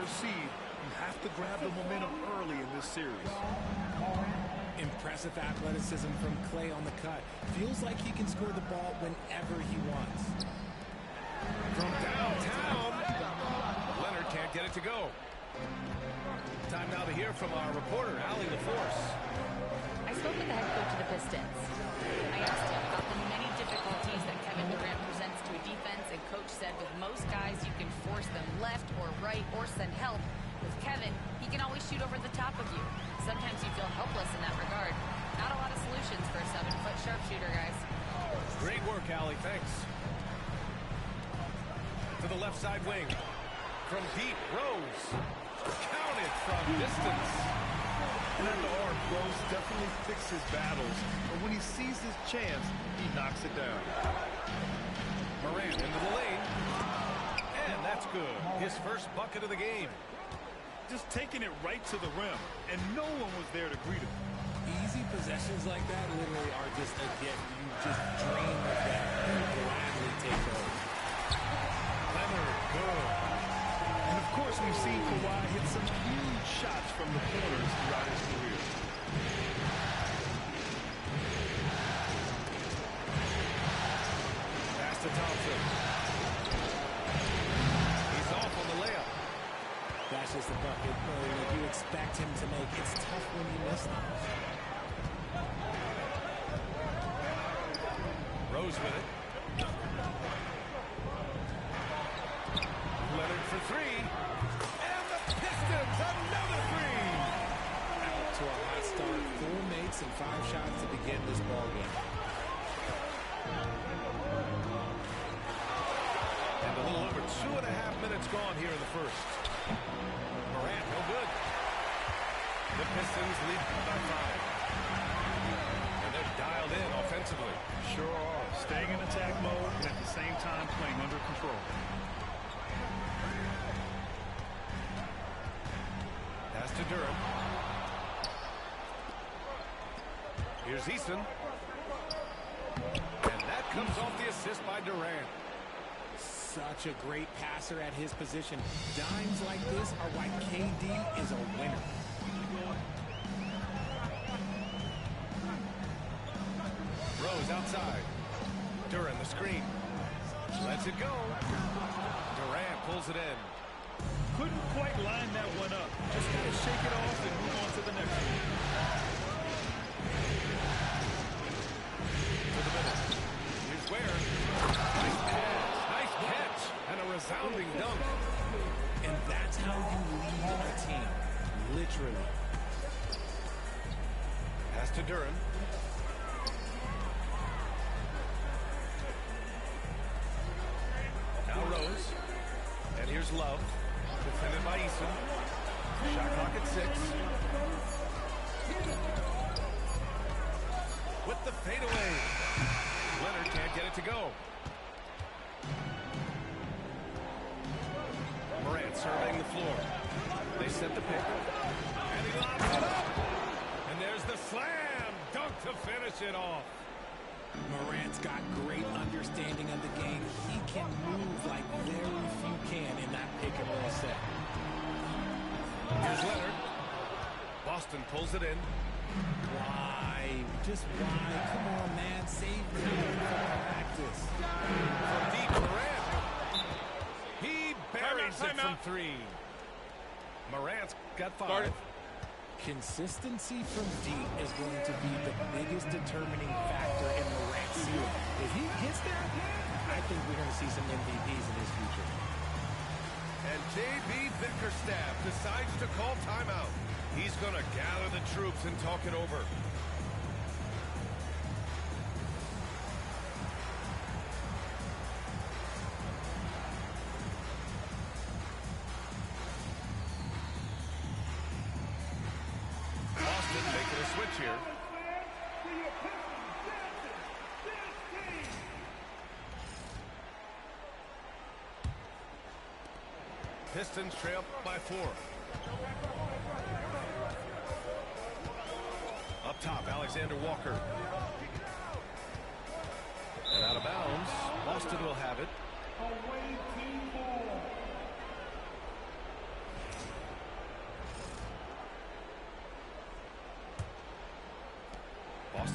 proceed, you have to grab the momentum early in this series. Impressive athleticism from Clay on the cut. Feels like he can score the ball whenever he wants. From downtown, Leonard can't get it to go. Time now to hear from our reporter, Allie LaForce. I spoke with the head coach of the Pistons. I asked him about the many difficulties that Kevin Durant presents to a defense, and coach said with most guys you can force them left or right or send help. With Kevin, he can always shoot over the top of you. Sometimes you feel helpless in that regard. Not a lot of solutions for a 7-foot sharpshooter, guys. Great work, Allie. Thanks. To the left side wing. From deep, Rose. Counted from distance. And at the arc, Rose definitely picks his battles, but when he sees his chance, he knocks it down. Morant into the lane. And that's good. His first bucket of the game. Just taking it right to the rim, and no one was there to greet him. Easy possessions like that literally are just a gift. You just dream of that and gladly take those. Leonard, good. And of course, we've seen Kawhi hit some huge shots from the corners throughout his career. Pass to Thompson. He's off on the layup. That's just a bucket that you expect him to make. It's tough when you miss them. Rose with it. Leonard for three. And the Pistons, another three. Out to a hot start. 4 makes and 5 shots to begin this ballgame. And a little over 2.5 minutes gone here in the first. Morant, no good. The Pistons lead by 5. And they're dialed in offensively. Sure are. Staying in attack mode and at the same time playing under control. Pass to Durham. Here's Eason. And that comes off the assist by Durant. Such a great passer at his position. Dimes like this are why KD is a winner. Rose outside. Durant the screen. Lets it go. Durant pulls it in. Couldn't quite line that one up. Just got to shake it off and move on to the next one. To the middle. Here's Ware. Nice pass. Nice catch. And a resounding dunk. And that's how you lead a team. Literally. Pass to Durham. Now Rose. And here's Love. Defended by Eason. Shot clock at 6. With the fadeaway. Leonard can't get it to go. Morant surveying the floor. They set the pick. And he lobs it up. And there's the slam. Dunk to finish it off. Morant's got great understanding of the game. He can move like very few can in that pick and roll set. Here's Leonard. Boston pulls it in. Why? Just why? Come on, man. Save the game for practice. From deep, Morant. He buries it from 3. Morant's got 5. Consistency from deep is going to be the biggest determining factor in Morant's ceiling. If he hits that, I think we're going to see some MVPs in his future. And J.B. Bickerstaff decides to call timeout. He's going to gather the troops and talk it over. Boston making a switch here. Pistons trail by 4. Up top, Alexander Walker. And out of bounds, Boston will have it.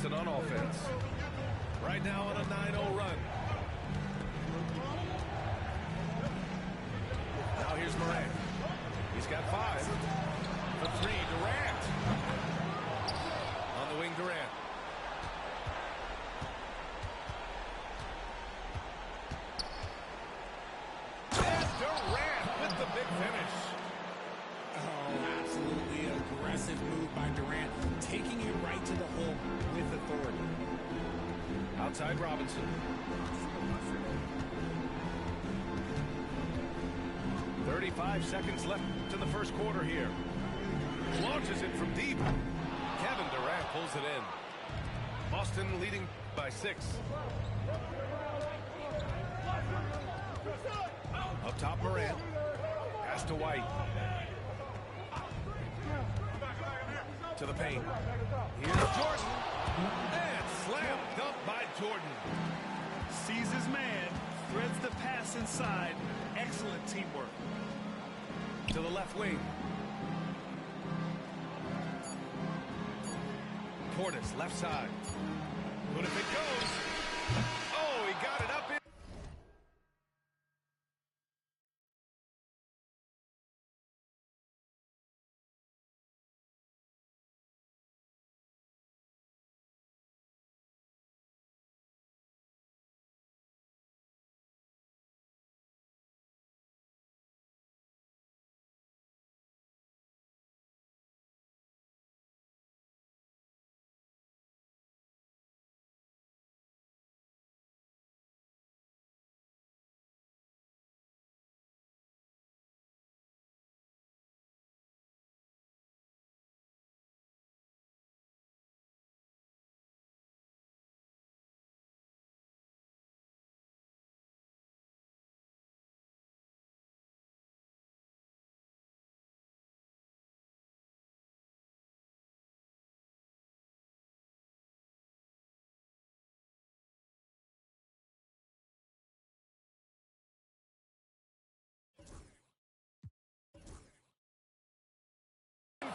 Boston on offense. Right now on a 9-0 run. Now here's Morant. He's got 5. For 3, Durant. On the wing, Durant. And Durant with the big finish. Oh, absolutely aggressive move by Durant, taking it right to the hole with authority. Outside Robinson. 35 seconds left in the first quarter here. Launches it from deep. Kevin Durant pulls it in. Boston leading by 6. Up top, Morant. Pass to White. To the paint. Here's Jordan. And slam dunk by Jordan. Sees his man, threads the pass inside. Excellent teamwork. To the left wing. Portis, left side. But if it goes, oh, he got it up in.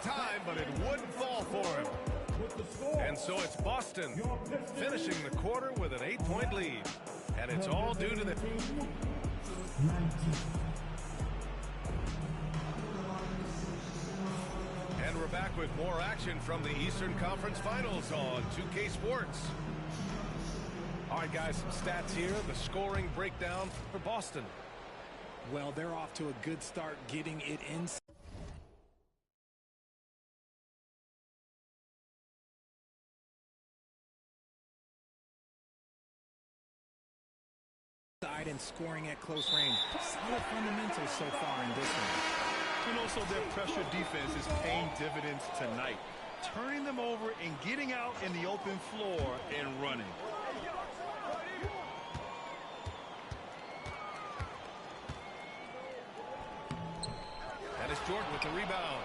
Time, but it wouldn't fall for him. And so it's Boston finishing the quarter with an 8-point lead. And it's all due to the... And we're back with more action from the Eastern Conference Finals on 2K Sports. All right, guys, some stats here. The scoring breakdown for Boston. Well, they're off to a good start getting it inside and scoring at close range. Solid fundamentals so far in this one. And also their pressure defense is paying dividends tonight. Turning them over and getting out in the open floor and running. And it's Jordan with the rebound.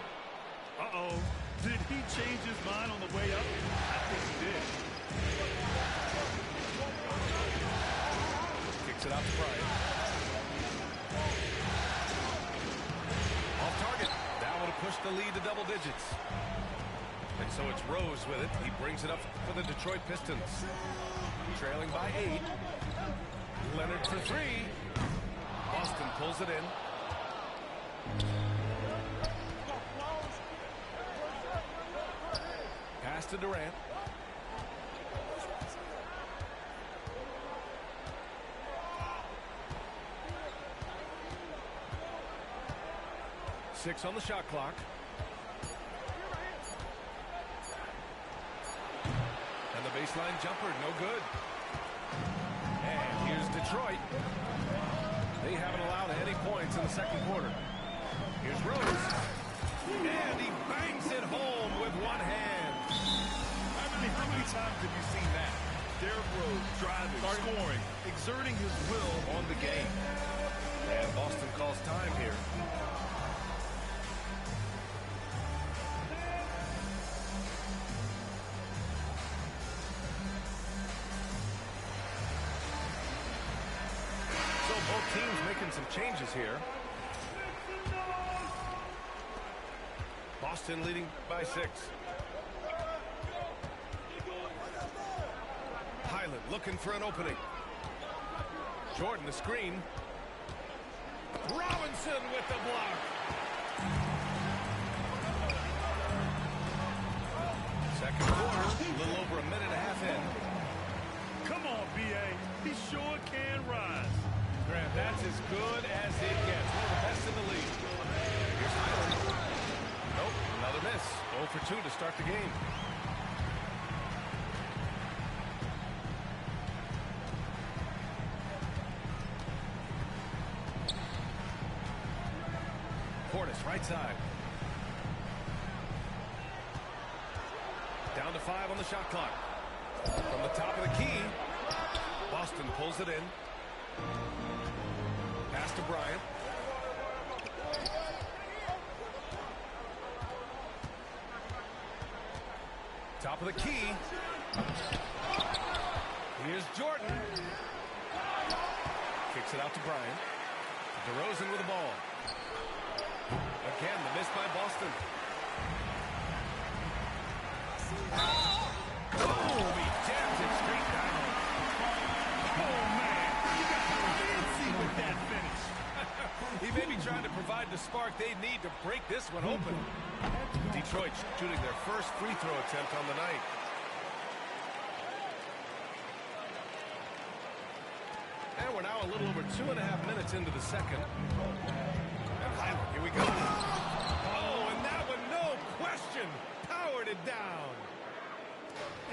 Uh-oh. Did he change his mind on the way up? I think he did. Kicks it out to Bryant. Off target. That would have pushed the lead to double digits. And so it's Rose with it. He brings it up for the Detroit Pistons. Trailing by 8. Leonard for 3. Boston pulls it in. Pass to Durant. Six on the shot clock. And the baseline jumper, no good. And here's Detroit. They haven't allowed any points in the second quarter. Here's Rose. And he bangs it home with one hand. How many times have you seen that? Derrick Rose driving, scoring, exerting his will on the game. And Boston calls time here. So both teams making some changes here. Boston leading by 6. looking for an opening. Jordan, the screen. Robinson with the block. Second quarter, a little over a minute and a half in. Come on, B.A. He sure can rise. Grant, that's as good as it gets. One of the best in the league. Here's Highland. Nope, another miss. 0 for 2 to start the game. Portis, right side. Down to 5 on the shot clock. From the top of the key, Boston pulls it in. Pass to Bryant. Top of the key. Here's Jordan. Kicks it out to Bryant. DeRozan with the ball. Again, the miss by Boston. Oh, he jams it straight down. Oh, man. You got to fancy with that finish. He may be trying to provide the spark they need to break this one open. Detroit shooting their first free throw attempt on the night. And we're now a little over 2.5 minutes into the second. And Highland, here we go. Oh, and that one, no question, powered it down.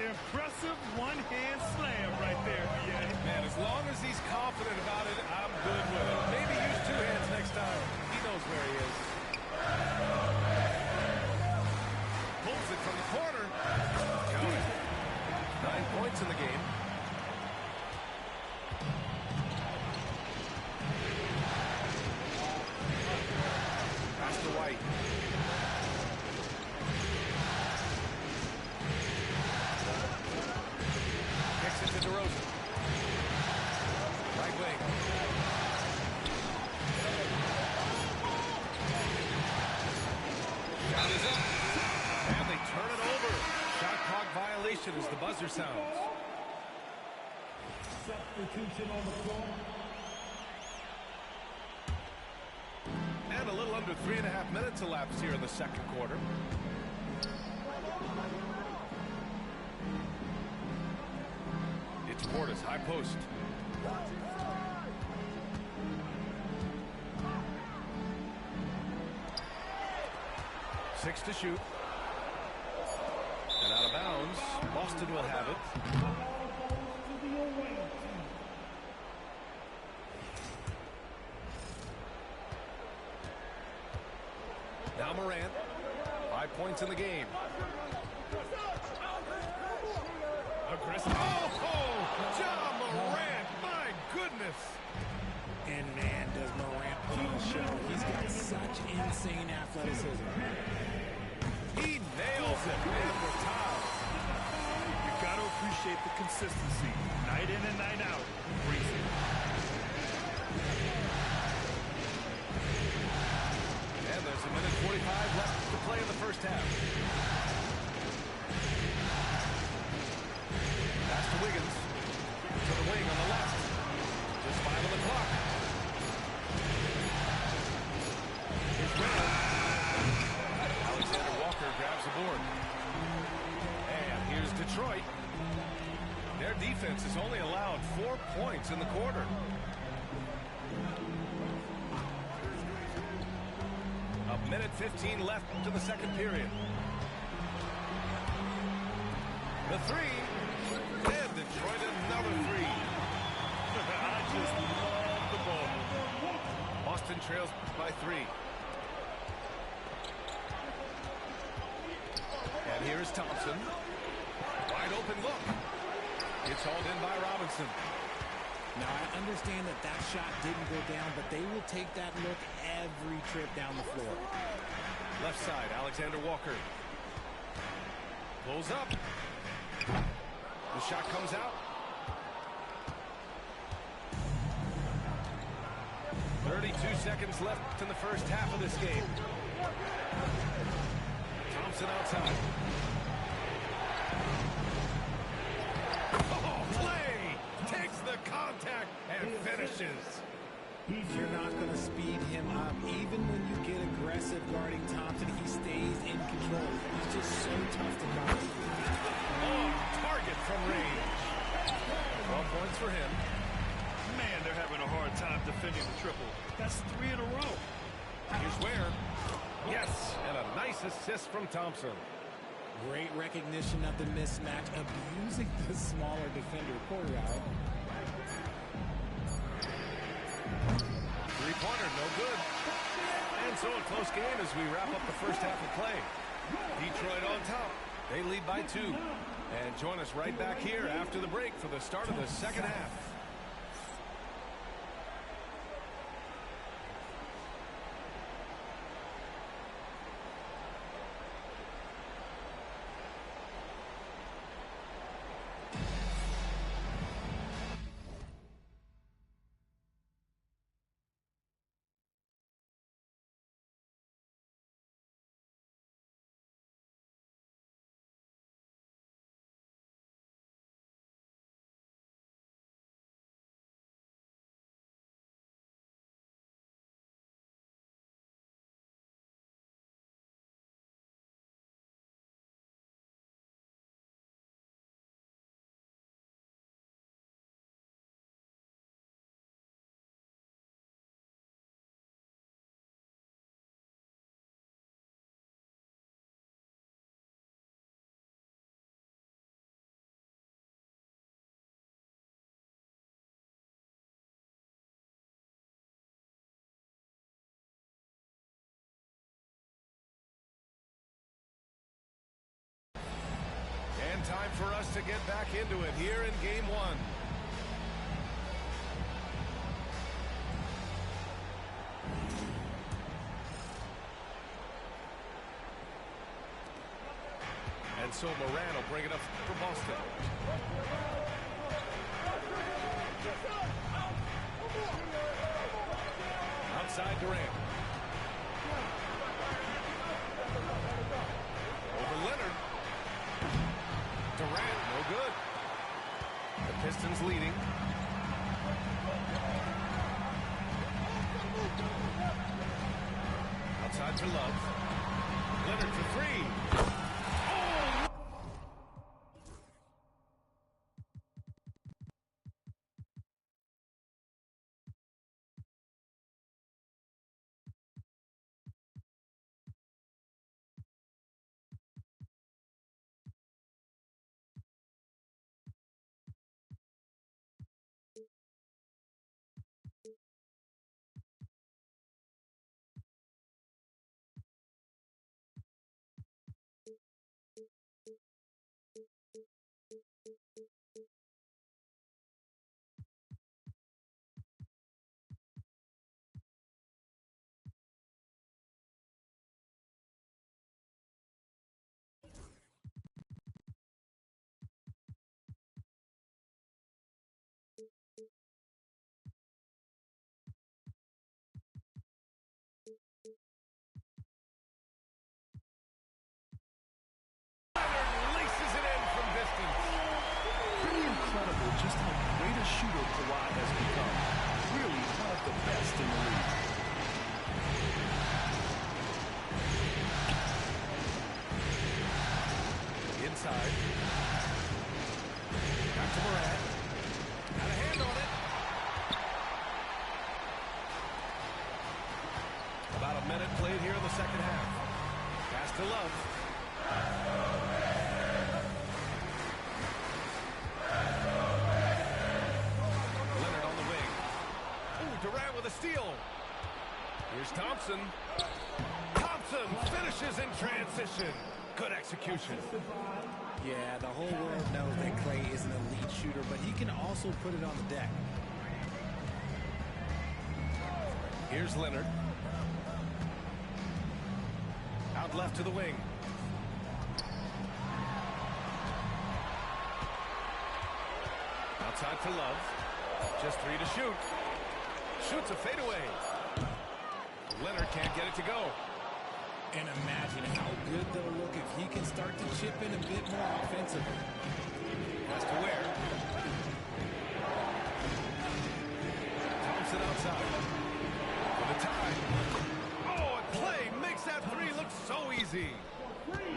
Impressive one-hand slam right there, B.A. Man, as long as he's confident about it, I'm good with it. Maybe use 2 hands next time. He knows where he is. Pulls it from the corner. Count it. 9 points in the game. Pass to White. Kicks it to DeRozan. Right wing. Shot is up. And they turn it over. Shot clock violation as the buzzer sounds. Substitution on the floor. And a little under 3.5 minutes elapsed here in the second quarter. It's Portis, high post. Six to shoot. And out of bounds. Boston will have it. Now Morant. 5 points in the game. Aggressive. Oh, John Morant. My goodness. And man, does Morant put on a show. He's got such insane athleticism. He nails it. And we're tied. You got to appreciate the consistency. Night in and night out. Brings it. And there's a minute 45 left to play in the first half. Pass to Wiggins. To the wing on the left. Just 5 on the clock. Here's Randall. Alexander Walker grabs the board. And here's Detroit. Their defense has only allowed 4 points in the quarter. A minute 15 left to the second period. The three. And Detroit another three. I just love the ball. Boston trails by 3. And here's Thompson. Wide open look. It's hauled in by Robinson. Now, I understand that that shot didn't go down, but they will take that look every trip down the floor. Left side, Alexander Walker. Pulls up. The shot comes out. 32 seconds left in the first half of this game. Thompson outside. Oh, play! contact and finishes. You're not going to speed him up. Even when you get aggressive guarding Thompson, he stays in control. He's just so tough to guard. On target from range. 12 points for him. Man, they're having a hard time defending the triple. That's 3 in a row. Here's Ware. Yes, and a nice assist from Thompson. Great recognition of the mismatch, abusing the smaller defender. Poor guy. Three-pointer, no good. And so a close game as we wrap up the first half of play. Detroit on top. They lead by 2. And join us right back here after the break for the start of the second half. Time for us to get back into it here in game 1. And so Moran will bring it up for Boston. Outside Durant. Over Leonard. Durant, no good. The Pistons leading. Outside for Love. Leonard for 3. Just how great a shooter Kawhi has become. Really one of the best in the league. Inside. Back to Morant. Got a hand on it. About a minute played here in the second half. Pass to Love. Durant with a steal. Here's Thompson. Thompson finishes in transition. Good execution. Yeah, the whole world knows that Klay is an elite shooter, but he can also put it on the deck. Here's Leonard. Out left to the wing. Outside for Love. Just 3 to shoot. Shoots a fadeaway. Leonard can't get it to go. And imagine how good they'll look if he can start to chip in a bit more offensively. Has to Ware. outside. For the tie. Oh, and play makes that three look so easy.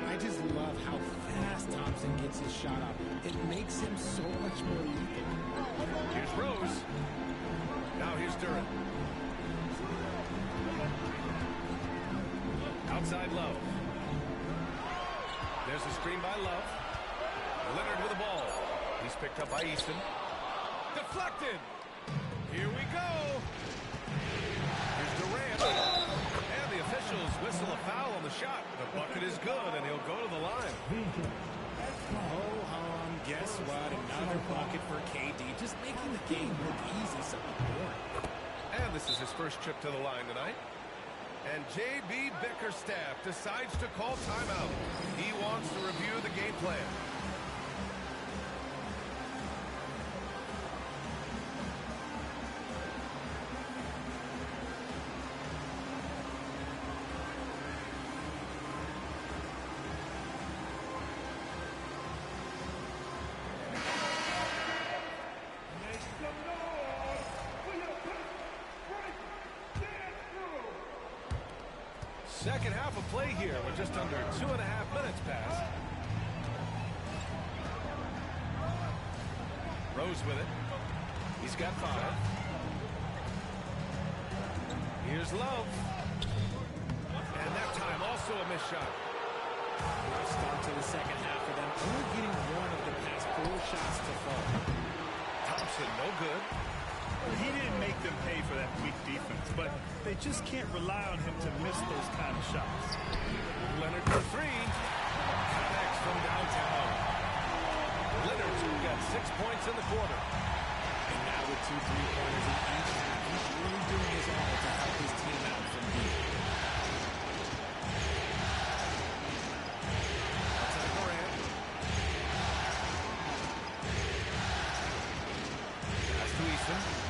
I just love how fast Thompson gets his shot up. It makes him so much more lethal. Here's Rose. Now here's Durant. Outside Love. There's a screen by Love. Leonard with the ball. He's picked up by Easton. Deflected. Here we go. Here's Durant. And the officials whistle a foul on the shot. The bucket is good, and he'll go to the line. Guess what? Another bucket for KD. Just making the game look easy. So boring. And this is his first trip to the line tonight. And J.B. Bickerstaff decides to call timeout. He wants to review the game plan. Second half of play here with just under 2.5 minutes passed. Rose with it. He's got 5. Here's Love. And that time also a missed shot. Rough start to the second half for them. Only getting one of the past 4 shots to fall. Thompson, no good. He didn't make them pay for that weak defense, but they just can't rely on him to miss those kind of shots. Leonard for 3. Connects from downtown. Leonard's got 6 points in the quarter. And now with 2 3-pointers in each half, he's really doing his all to help his team out from deep. Outside Morant. Pass to Easton.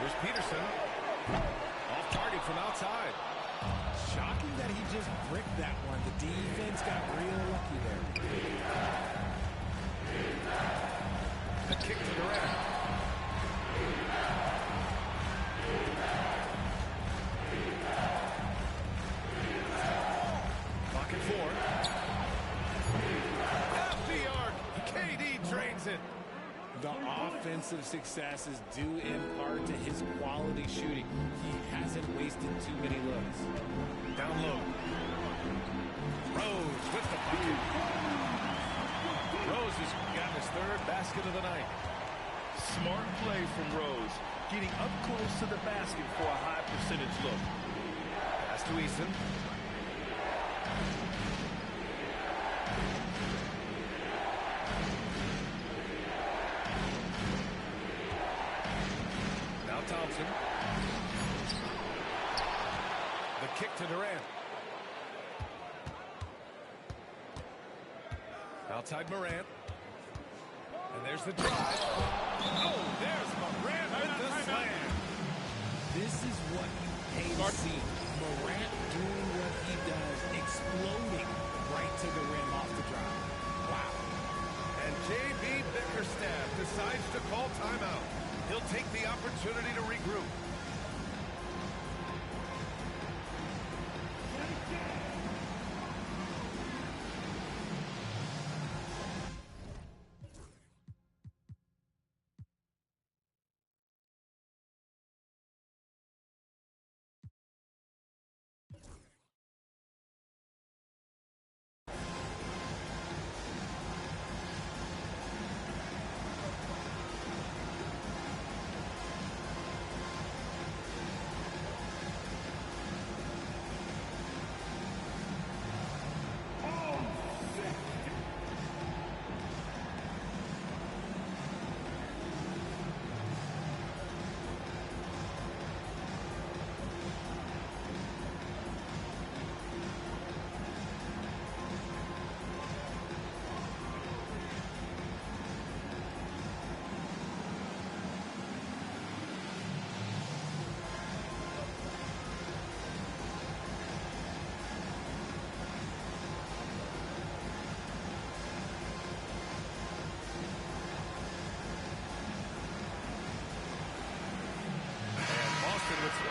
Here's Peterson. Off target from outside. Shocking that he just bricked that one. The defense got real lucky there. The kick to Durant. Pocket 4. At the arc. KD drains it. The offensive success is due in part to his quality shooting. He hasn't wasted too many looks. Down low. Rose with the bucket. Rose has gotten his 3rd basket of the night. Smart play from Rose, getting up close to the basket for a high percentage look. Pass to Easton. Thompson. The kick to Durant. Outside Morant. And there's the drive. Oh, there's Morant with the slam. This is what you pay to see. Morant doing what he does, exploding right to the rim off the drive. Wow. And J.B. Bickerstaff decides to call timeout. He'll take the opportunity to regroup.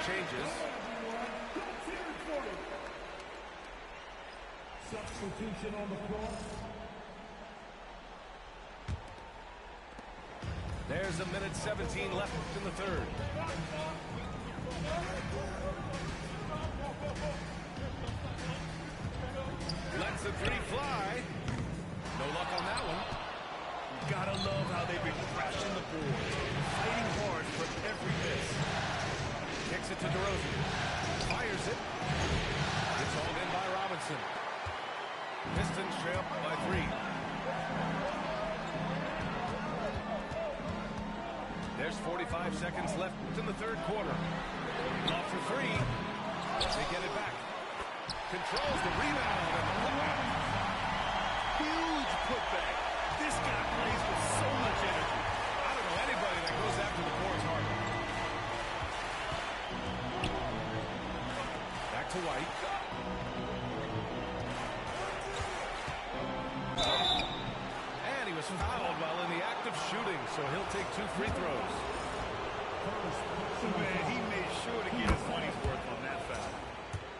changes. Substitution on the floor. There's a minute 17 left in the third. Lets the three fly. No luck on that one. Gotta love how they've been crashing the boards, fighting hard for every miss. Kicks it to DeRozan. Fires it. It's hauled in by Robinson. Pistons trail by 3. There's 45 seconds left in the third quarter. Off for 3. They get it back. Controls the rebound and the putback. Huge putback. This guy plays with so much energy. I don't know anybody that goes after the boards harder. Back to White. And he was fouled while in the act of shooting, so he'll take 2 free throws. Man, he made sure to get his money's worth on that foul.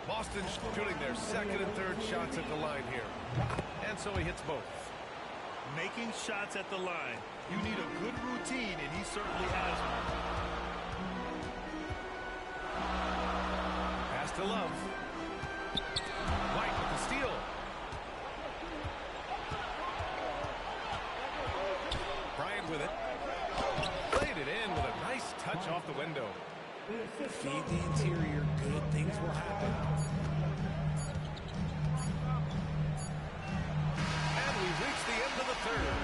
Boston shooting their second and third shots at the line here. And so he hits both. Making shots at the line. You need a good routine, and he certainly has one. Pass to Love. White with the steal. Bryant with it. Played it in with a nice touch off the window. Feed the interior. Good things will happen. And we've reached the end of the third.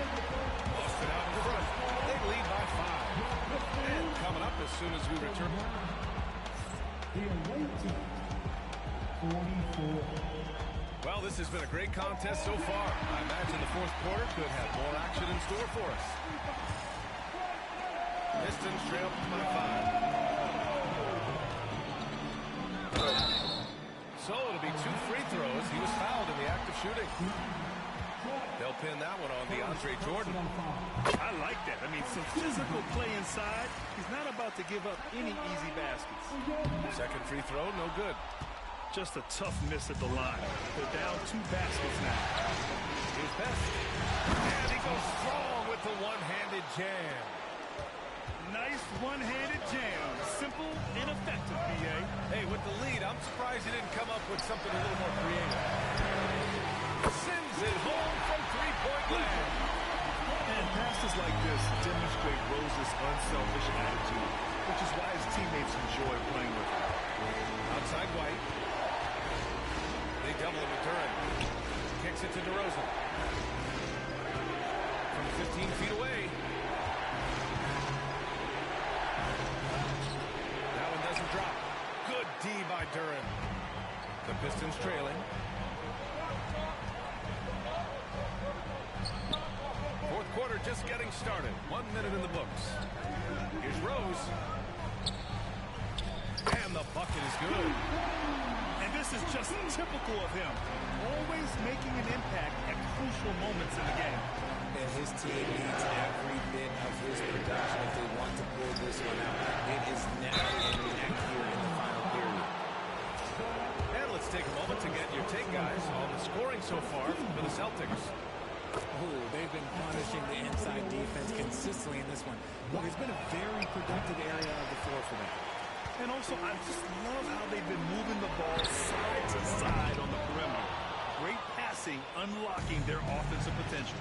Boston out in front. They lead by 5. And coming up as soon as we return. The away team, 44. Well, this has been a great contest so far. I imagine the fourth quarter could have more action in store for us. Pistons trail by 5. So it'll be 2 free throws. He was fouled in the act of shooting. They'll pin that one on DeAndre Jordan. I like that. I mean, some physical play inside. He's not about to give up any easy baskets. Second free throw, no good. Just a tough miss at the line. They're down 2 baskets now. Here's Best. And he goes strong with the one-handed jam. Nice one-handed jam. Simple and effective, B.A. Hey, with the lead, I'm surprised he didn't come up with something a little more creative. Sends it home from three-point land. And passes like this demonstrate Rose's unselfish attitude, which is why his teammates enjoy playing with him. Outside White. They double him with Durant. Kicks it to DeRozan. From 15 feet away. That one doesn't drop. Good D by Durant. The Pistons trailing. Fourth quarter just getting started. 1 minute in the books. Here's Rose. And the bucket is good. And this is just typical of him. Always making an impact at crucial moments in the game. And his team needs every bit of his production if they want to pull this one out. It is now and neck here in the final period. And let's take a moment to get your take, guys, on the scoring so far for the Celtics. Oh, they've been punishing the inside defense consistently in this one. Look, it's been a very productive area of the floor for them. And also, I just love how they've been moving the ball side to side on the perimeter. Great passing, unlocking their offensive potential.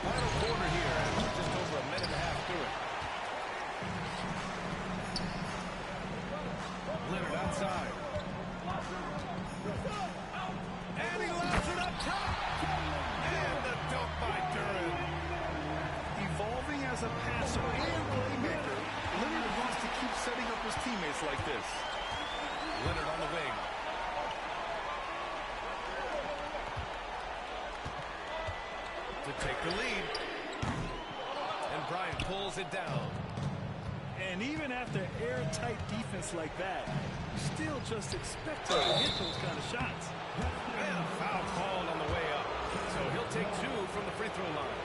Final quarter here, and we're just over a minute and a half through it. Leonard outside. And he lobs it up top. And the dunk by Durant. Evolving as a passer and playmaker, Leonard wants to keep setting up his teammates like this. Leonard on the wing. To take the lead. And Bryant pulls it down. And even after airtight defense like that, you still just expect him to hit those kind of shots. And a foul called on the way up. So he'll take 2 from the free throw line.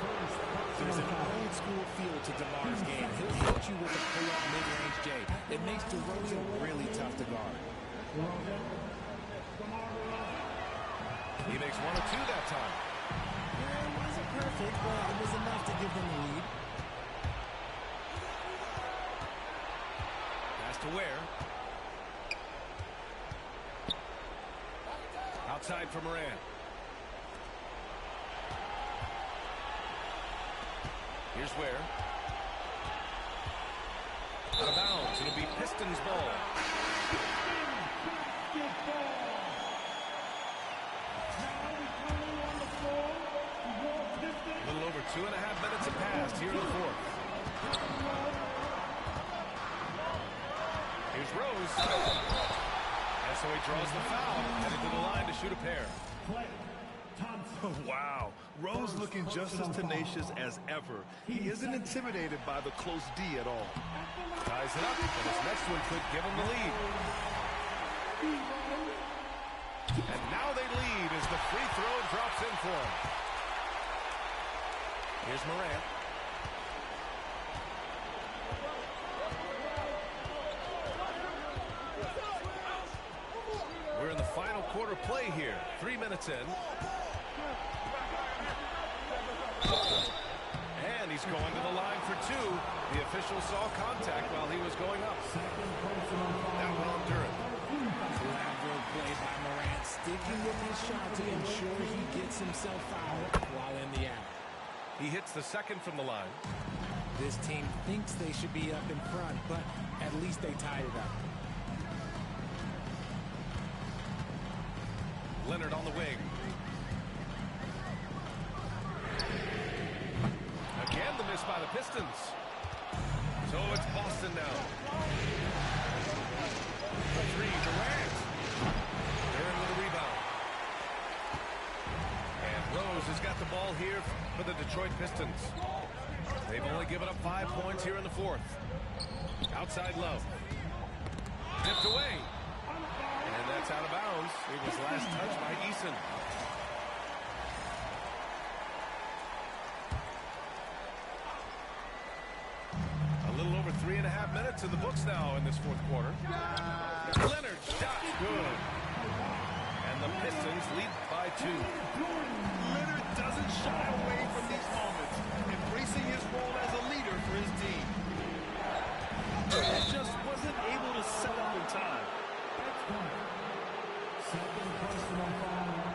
There's an old school feel to DeMar's game. He'll hit you with a pull-up mid-range J. It makes DeRozan really tough to guard. He makes 1 of 2 that time. Yeah, it wasn't perfect, but it was enough to give them the lead. Pass to Ware. Outside for Morant. Here's Ware. Out of bounds. It'll be Pistons ball. A little over 2.5 minutes have passed here in the fourth. Here's Rose. And so he draws the foul. Headed to the line to shoot a pair. Wow. Rose looking just as tenacious as ever. He isn't intimidated by the close D at all. Ties it up, and his next one could give him the lead. And now they lead as the free throw drops in for him. Here's Morant. We're in the final quarter play here. 3 minutes in. And he's going to the line for 2. The official saw contact while he was going up. That one on Durant. Collateral play by Morant, sticking with his shot to ensure he gets himself fouled while in the act. He hits the second from the line. This team thinks they should be up in front, but at least they tied it up. Leonard on the wing. Again, the miss by the Pistons. So it's Boston now. The three, Durant. Durant with a rebound. And Rose has got the ball here for the Detroit Pistons. They've only given up 5 points here in the fourth. Outside Love. Tipped away. And that's out of bounds. It was last touched by Eason. A little over 3.5 minutes in the books now in this fourth quarter. Leonard shot good. And the Pistons lead by 2. Leonard doesn't shy away from these moments, embracing his role as a leader for his team. Just wasn't able to set up in time. Second personal foul.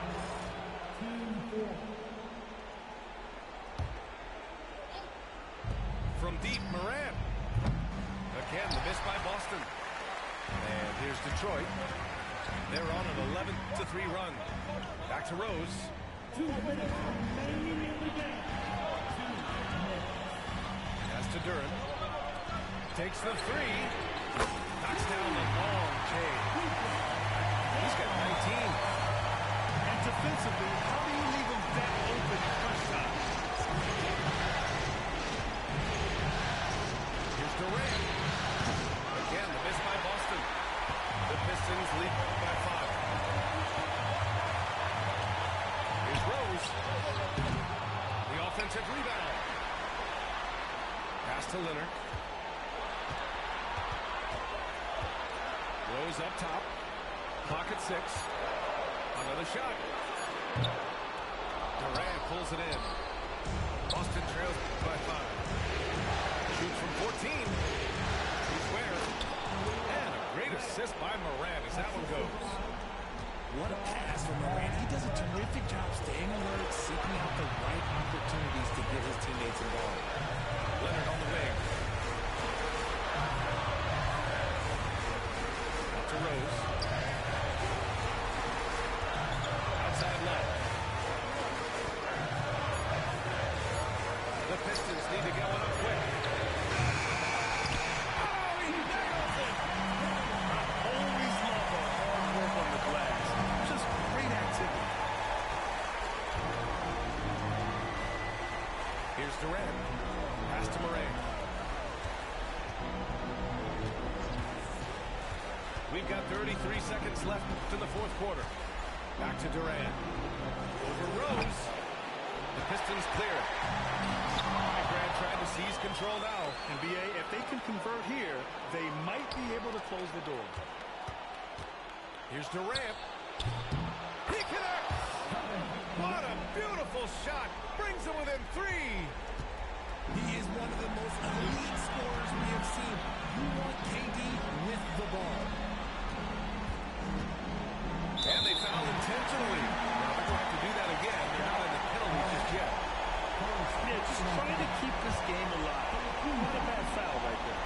Team 4. From deep, Morant. Again, the miss by Boston. And here's Detroit. They're on an 11-3 run. Back to Rose. 2 minutes remaining in the game. Pass to Durant. Takes the three. Knocks down the long chain. He's got 19. And defensively, how do you leave him that open at crunch time? Here's Durant. Again, the miss by Boston. The Pistons lead by 5. Here's Rose. The offensive rebound. Pass to Leonard. Rose up top. Clock at 6. Another shot. Durant pulls it in. Boston trails by 5. Shoots from 14. He's Ware. And a great assist by Morant as that one goes. What a pass from Morant. He does a terrific job staying alert, seeking out the right opportunities to get his teammates involved. Leonard on the wing. Out to Rose. Outside left. The Pistons need to get one up quick. Oh, he nails it! Always love the hard work on the glass. Just great activity. Here's Durant. Pass to Morant. We've got 33 seconds left in the fourth quarter. Back to Durant. Over Rose. The Pistons clear it. control now. And BA, if they can convert here, they might be able to close the door. Here's Durant. He connects! What a beautiful shot. Brings it within 3. He is one of the most elite scorers we have seen. You want KD with the ball. And they foul intentionally. Now they're going to have to do that again. They're not in the penalty just yet. Yeah, just trying to keep this game alive. Not a bad foul right there.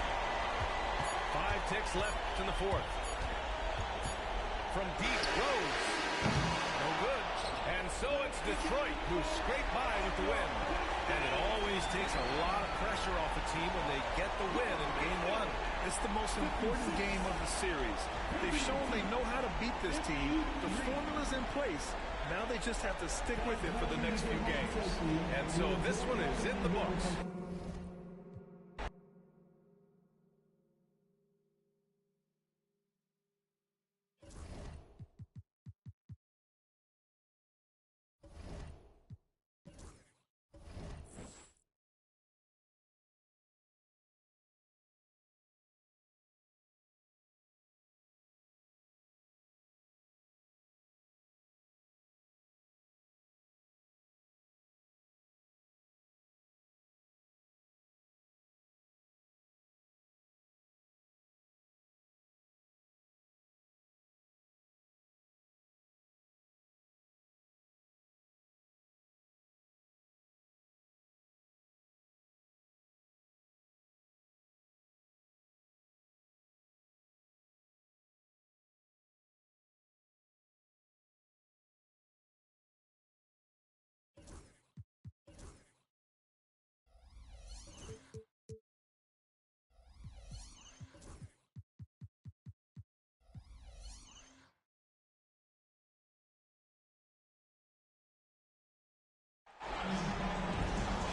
5 ticks left in the 4th. From deep, Rose. No good. And so it's Detroit who scrape by with the win. And it always takes a lot of pressure off a team when they get the win in Game 1. It's the most important game of the series. They've shown they know how to beat this team. The formula's in place. Now they just have to stick with it for the next few games. And so this one is in the books.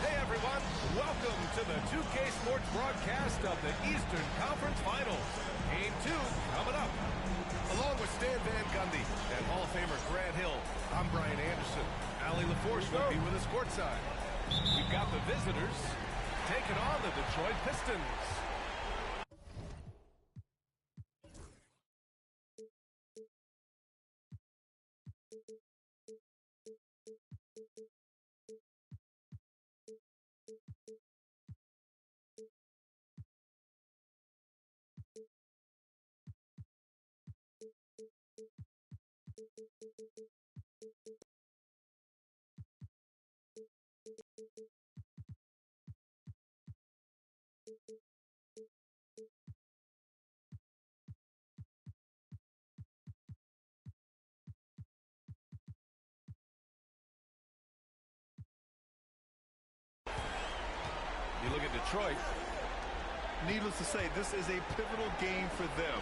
Hey everyone, welcome to the 2K Sports broadcast of the Eastern Conference Finals. Game 2 coming up. Along with Stan Van Gundy and Hall of Famer Grant Hill, I'm Brian Anderson. Allie LaForce will be with us courtside. We've got the visitors taking on the Detroit Pistons. You look at Detroit. Needless to say, this is a pivotal game for them.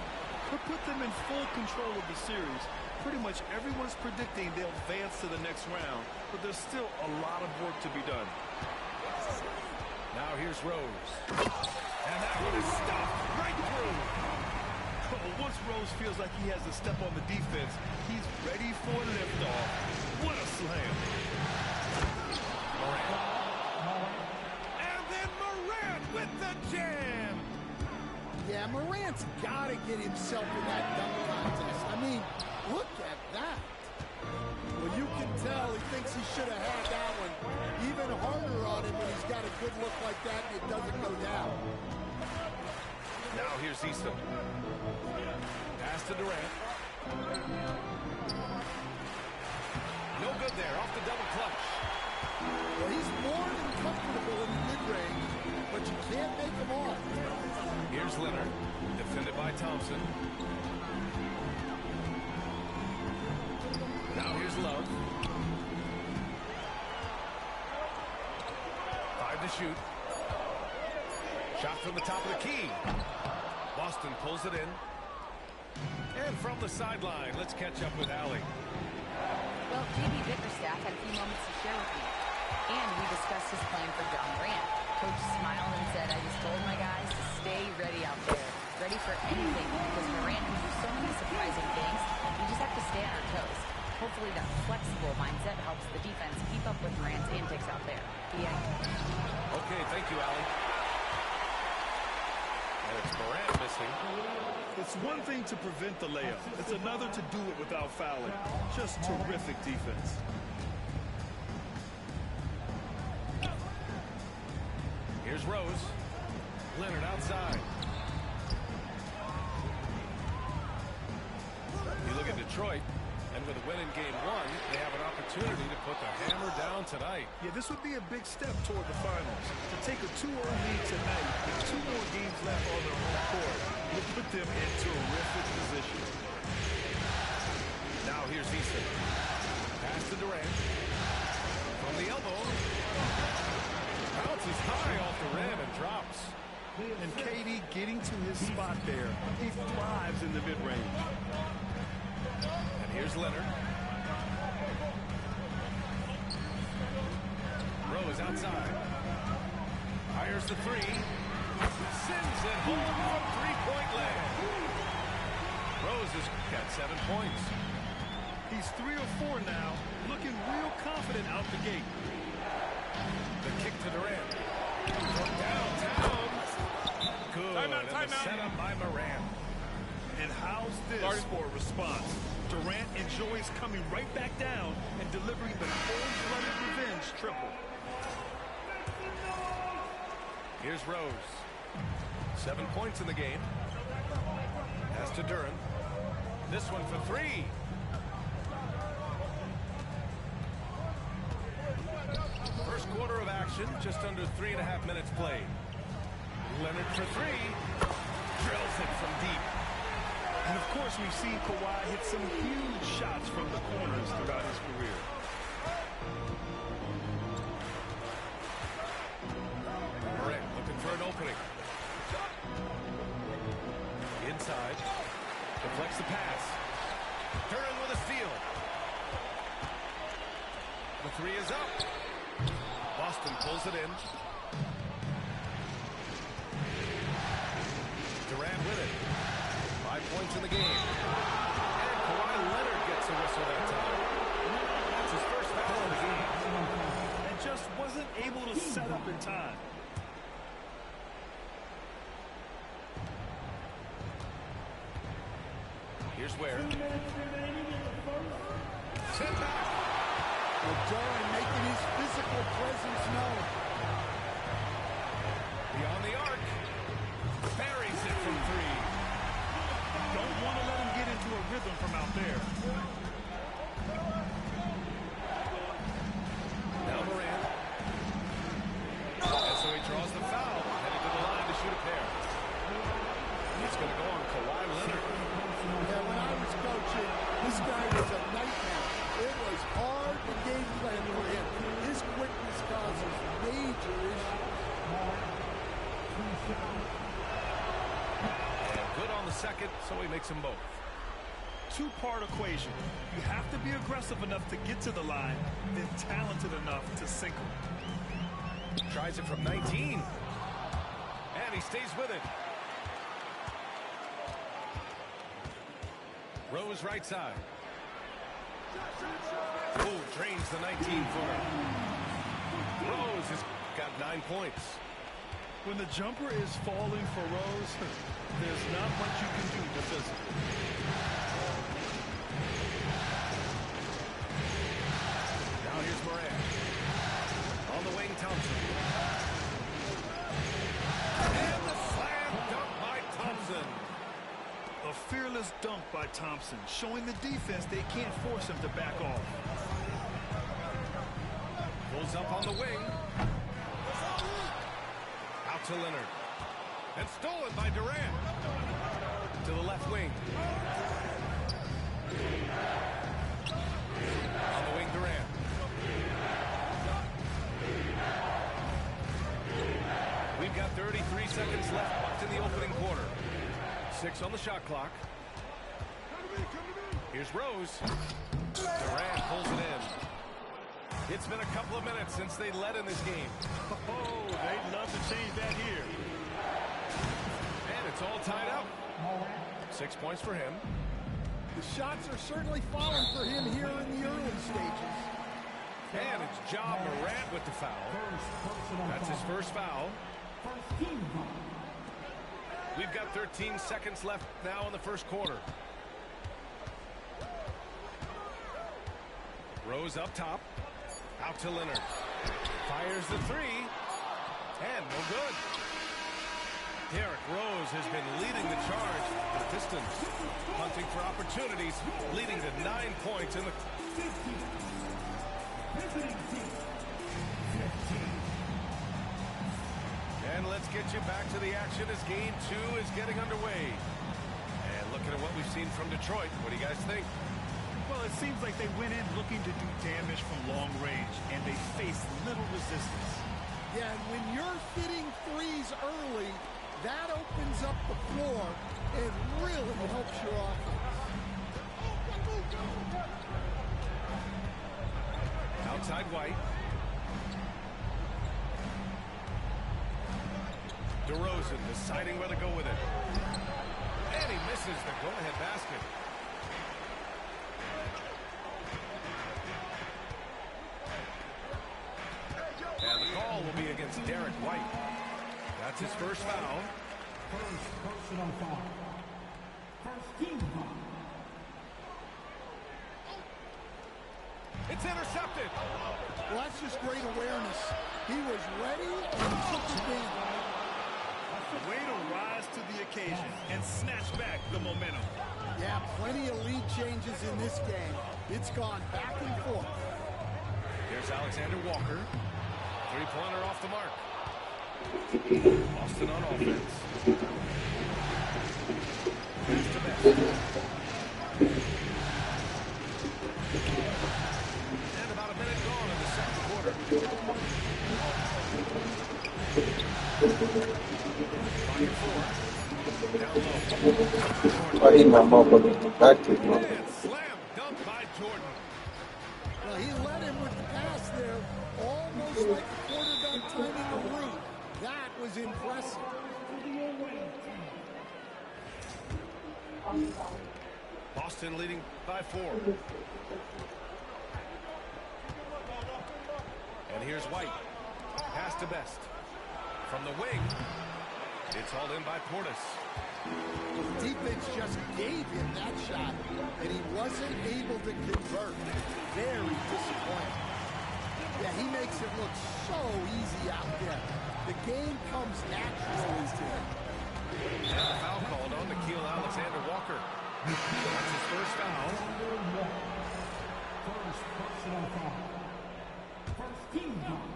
Could put them in full control of the series. Pretty much everyone's predicting they'll advance to the next round, but there's still a lot of work to be done. Now here's Rose. And that one is stopped right through. Once Rose feels like he has to step on the defense, he's ready for liftoff. What a slam. And then Morant with the jam. Yeah, Morant's got to get himself in that dunk contest. I mean, look at that. Well, you can tell he thinks he should have had that one. Even harder on him when he's got a good look like that and it doesn't go down. Now here's Easton. Pass to Durant. No good there, off the double clutch. Well, he's more than comfortable in the mid-range, but you can't make him off. Here's Leonard, defended by Thompson. Now here's Love. 5 to shoot. Shot from the top of the key. Boston pulls it in. And from the sideline, let's catch up with Allie. Well, JB Bickerstaff had a few moments to share with me. And we discussed his plan for John Morant. Coach smiled and said, I just told my guys to stay ready out there. Ready for anything, because Morant can do so many surprising things. We just have to stay on our toes. Hopefully that flexible mindset helps the defense keep up with Morant's antics out there. Yeah. Okay, thank you, Allie. It's one thing to prevent the layup. It's another to do it without fouling. Just terrific defense. Here's Rose. Leonard outside. You look at Detroit, and with a win in game one, they have an opportunity to put the hammer down tonight. Yeah, this would be a big step toward the finals. To take a 2-0 lead tonight with 2 more games left on their home court would put them in terrific position. Now here's Easton. Pass to Durant. From the elbow. Bounces high off the rim and drops. And KD getting to his spot there. He thrives in the mid-range. And here's Leonard. Rose outside. Fires the three. Sends it home from three-point land. Rose has got 7 points. He's 3 or 4 now, looking real confident out the gate. The kick to Durant. From downtown. Good. And the setup by Morant. And how's this for a response? Durant enjoys coming right back down and delivering the cold-blooded revenge triple. Here's Rose. 7 points in the game. Pass to Duran. This one for three. First quarter of action, just under 3.5 minutes played. Leonard for three. Drills it from deep. And of course, we've seen Kawhi hit some huge shots from the corners throughout his career. Morant looking for an opening. Inside. Deflects the pass. Duran with a steal. The three is up. Boston pulls it in. Durant with it. 5 points in the game. And Kawhi Leonard gets a whistle that time. That's his first foul of the game. And just wasn't able to set up in time. Here's where. Sent back. Duran making his physical presence known. Beyond the arc. Buries it from three. Don't want to let him get into a rhythm from out there. Now Morant. And so he draws the foul. Headed to the line to shoot a pair. It's going to go on Kawhi Leonard. Yeah, when I was coaching, this guy was a nightmare. It was hard to game plan for him. His quickness causes major issues. And good on the second, so he makes them both. Two-part equation. You have to be aggressive enough to get to the line, then talented enough to sink them. Tries it from 19. And he stays with it. Rose right side. Oh, drains the 19-footer. Rose has got 9 points. When the jumper is falling for Rose, there's not much you can do defensively. Now here's Morant. On the wing, Thompson. And the slam dunk by Thompson. A fearless dunk by Thompson, showing the defense they can't force him to back off. Pulls up on the wing. Out to Leonard. And stolen by Durant. To the left wing. On the wing, Durant. We've got 33 seconds left in the opening quarter. 6 on the shot clock. Here's Rose. Durant pulls it in. It's been a couple of minutes since they led in this game. Oh, they'd love to change that here. And it's all tied up. 6 points for him. The shots are certainly falling for him here in the early stages. And it's Ja Morant with the foul. That's his first foul. We've got 13 seconds left now in the first quarter. Rose up top. Out to Leonard. Fires the three. And no good. Derrick Rose has been leading the charge. The Pistons hunting for opportunities, leading to 9 points in the... And let's get you back to the action as game 2 is getting underway. And looking at what we've seen from Detroit, what do you guys think? Well, it seems like they went in looking to do damage from long range, and they faced little resistance. Yeah, and when you're hitting threes early, that opens up the floor and really helps your offense. Outside White. DeRozan deciding where to go with it. And he misses the go-ahead basket. And the call will be against Derrick White. That's his first foul. First personal foul. First team foul. It's intercepted. Well, that's just great awareness. He was ready and he took advantage. Way to rise to the occasion and snatch back the momentum. Yeah, plenty of lead changes in this game. It's gone back and forth. Here's Alexander Walker. Three-pointer off the mark. Boston on offense. Pass to Best. And about a minute gone in the second quarter. Pocket four. Down low. I hit my motherfucker back to him. And slam dunk by Jordan. Well, he led him with the pass there, almost like the quarterback timing a route. That was impressive. Boston leading by 4. And here's White. Pass to Best. From the wing. It's hauled in by Portis. The defense just gave him that shot, and he wasn't able to convert. Very disappointing. Yeah, he makes it look so easy out there. The game comes naturally to him. And a foul called on Nickeil Alexander-Walker. That's his first foul. First personal foul. First team foul.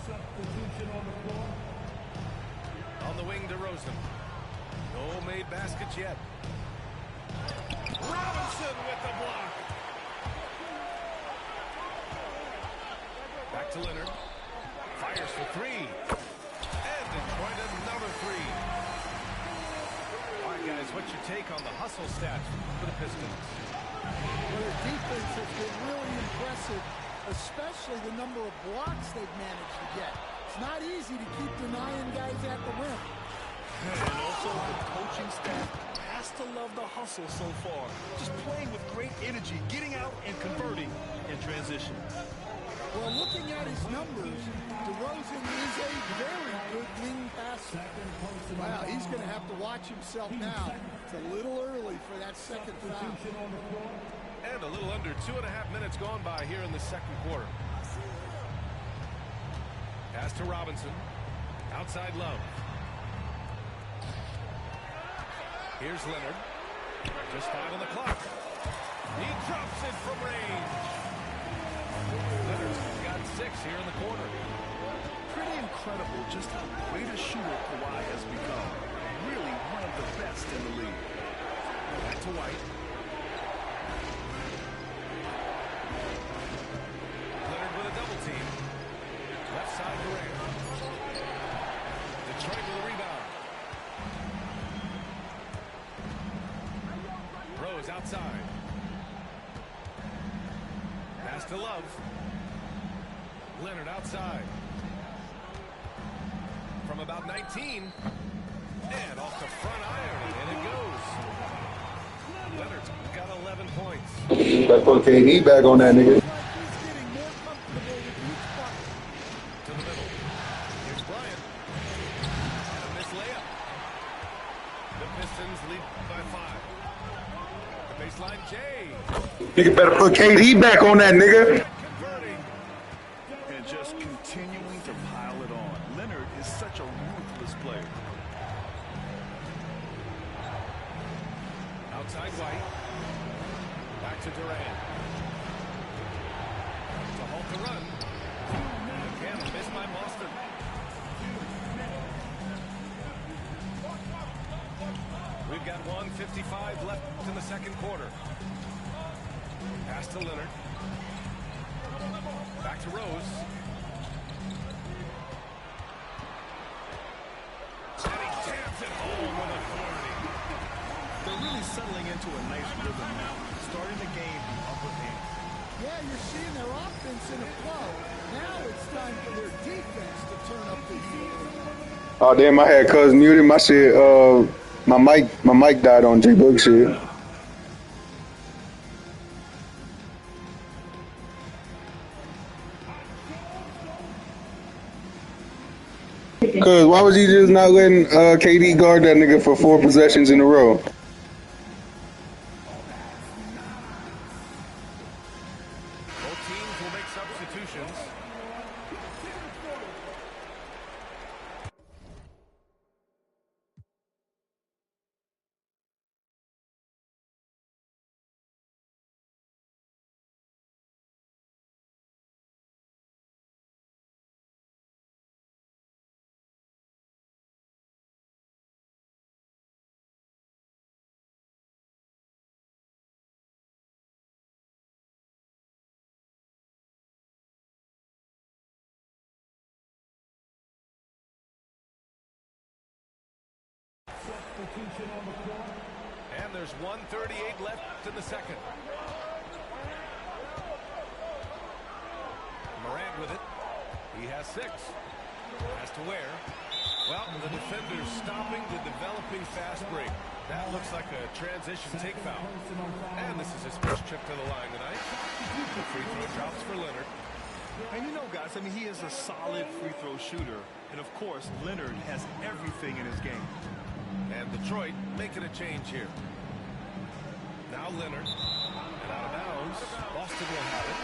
Substitution on the floor. On the wing, DeRozan. No made baskets yet. Robinson with the block. Back to Leonard. Fires for 3. And Detroit another 3. All right, guys, what's your take on the hustle stats for the Pistons? Well, their defense has been really impressive, especially the number of blocks they've managed to get. It's not easy to keep denying guys at the rim. And also the coaching staff has to love the hustle so far. Just playing with great energy, getting out and converting in transition. Well, looking at his numbers, DeRozan is a very good wing passer. Wow, he's going to have to watch himself now. It's a little early for that second foul. And a little under 2.5 minutes gone by here in the second quarter. Pass to Robinson. Outside Love. Here's Leonard. Just 5 on the clock. He drops it from range. Leonard's got 6 here in the quarter. Pretty incredible just how great a shooter Kawhi has become. Really one of the best in the league. Back to White. Leonard with a double team. Left side Durant. Detroit with a rebound. Rose outside. Pass to Love. Leonard outside. From about 19. And off the front iron. And it goes. Leonard's got 11 points. That put KD back on that nigga. He's getting more comfortable with each bucket. To the middle. Here's Bryant. And a missed layup. Pistons lead by 5. The baseline, Jay. Nigga better put KD back on that nigga. Converting. And just continuing to pile it on. Leonard is such a ruthless player. Outside White. Back to Durant. To halt the run. Again, missed by Boston. We've got 1:55 left in the second quarter. Pass to Leonard. Back to Rose. And he jams it home with authority. They're really settling into a nice rhythm now. Starting the game in upper hand. Yeah, you're seeing their offense in a flow. Now it's time for their defense to turn up the heat. Oh damn, I had cuz muted my shit. My mic died on J Book shit. Cuz why was he just not letting KD guard that nigga for 4 possessions in a row? Both teams will make substitutions. And there's 1:38 left in the second. Morant with it. He has 6. Has to wear. Well, the defender's stopping the developing fast break. That looks like a transition take foul. And this is his first trip to the line tonight. The free throw drops for Leonard. And you know, guys, I mean, he is a solid free throw shooter. And, of course, Leonard has everything in his game. And Detroit making a change here. Now Leonard. And out of bounds. Boston will have it.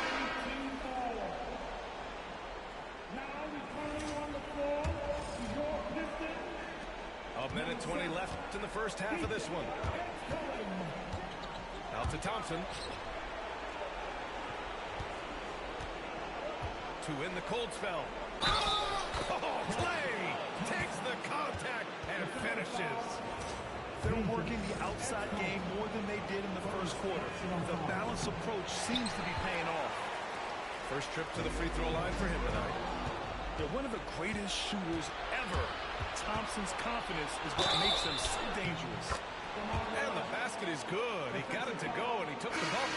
A minute 20 left in the first half of this one. Out to Thompson. To win the cold spell. Oh, Clay takes the contact and finishes. They're working the outside game more than they did in the first quarter. The balanced approach seems to be paying off. First trip to the free throw line for him tonight. They're one of the greatest shooters ever. Thompson's confidence is what makes him so dangerous. And the basket is good. He got it to go, and he took the bump.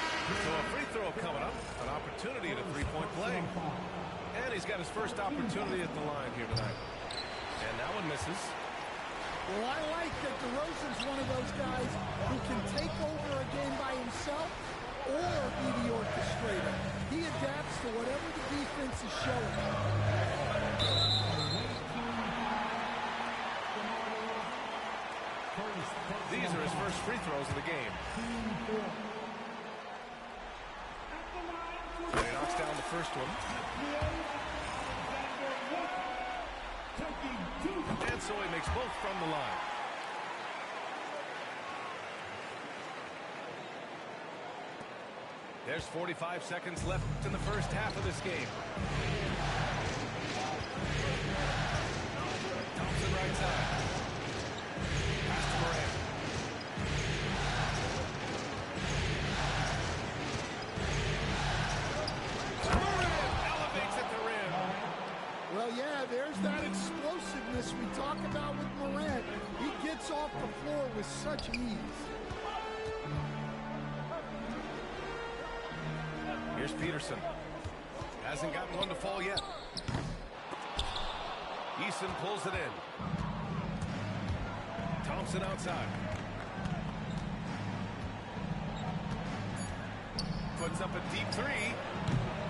So a free throw coming up. An opportunity at a three-point play. And he's got his first opportunity at the line here tonight. And that one misses. Well, I like that DeRozan's one of those guys who can take over a game by himself or be the orchestrator. He adapts to whatever the defense is showing. These are his first free throws of the game. And he knocks down the first one. And so he makes both from the line. There's 45 seconds left in the first half of this game. Thompson right side. Pass to Morant. Elevates at the rim. Well, yeah, there's that explosiveness we talk about with Morant. He gets off the floor with such ease. Here's Peterson. Hasn't gotten one to fall yet. Eason pulls it in. Thompson outside. Puts up a deep three.